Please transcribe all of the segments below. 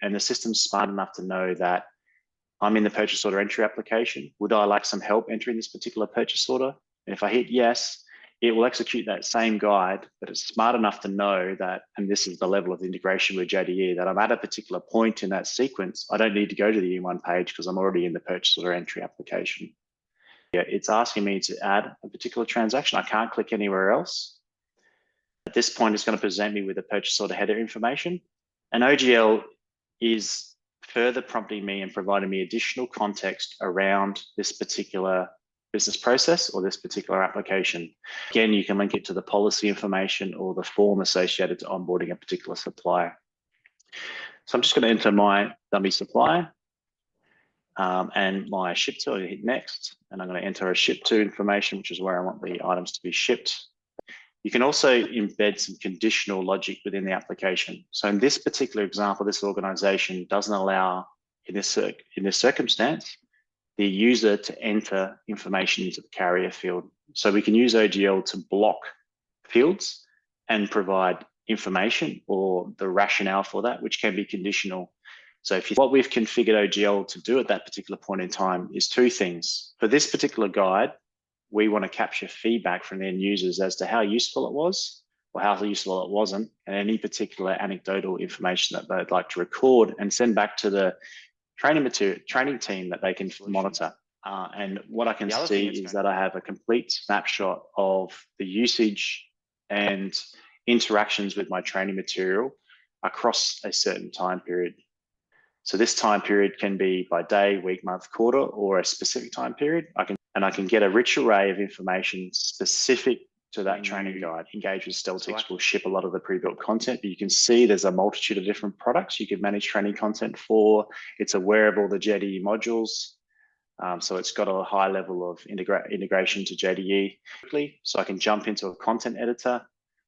and the system's smart enough to know that I'm in the purchase order entry application. Would I like some help entering this particular purchase order? And if I hit yes, it will execute that same guide, but it's smart enough to know that, and this is the level of integration with JDE, that I'm at a particular point in that sequence. I don't need to go to the E1 page because I'm already in the purchase order entry application. Yeah, it's asking me to add a particular transaction. I can't click anywhere else. At this point, it's going to present me with the purchase order header information. And OGL is further prompting me and providing me additional context around this particular business process or this particular application. Again, you can link it to the policy information or the form associated to onboarding a particular supplier. So I'm just going to enter my dummy supplier and my ship to. I hit next, and I'm going to enter a ship to information, which is where I want the items to be shipped. You can also embed some conditional logic within the application. So in this particular example, this organization doesn't allow, in this circumstance, the user to enter information into the carrier field. So we can use OGL to block fields and provide information or the rationale for that, which can be conditional. So what we've configured OGL to do at that particular point in time is two things. For this particular guide, we want to capture feedback from the end users as to how useful it was or how useful it wasn't, and any particular anecdotal information that they'd like to record and send back to the training team that they can monitor. And what I can see is that I have a complete snapshot of the usage and interactions with my training material across a certain time period. So this time period can be by day, week, month, quarter, or a specific time period. I can get a rich array of information specific to that training guide. Engage with Steltix will ship a lot of the pre-built content, but you can see there's a multitude of different products you can manage training content for. It's aware of all the JDE modules. So it's got a high level of integration to JDE quickly. So I can jump into a content editor.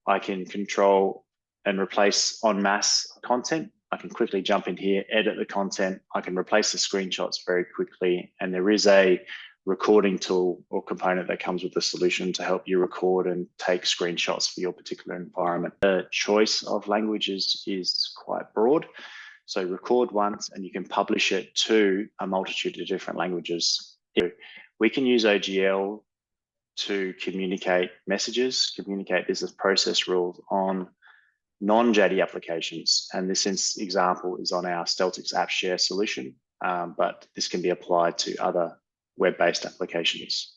I can control and replace en masse content. I can quickly jump in here, edit the content. I can replace the screenshots very quickly. And there is a recording tool or component that comes with the solution to help you record and take screenshots for your particular environment. The choice of languages is quite broad. So record once and you can publish it to a multitude of different languages. We can use OGL to communicate messages, communicate business process rules on non-JDE applications. And this example is on our Steltix app share solution, but this can be applied to other web-based applications.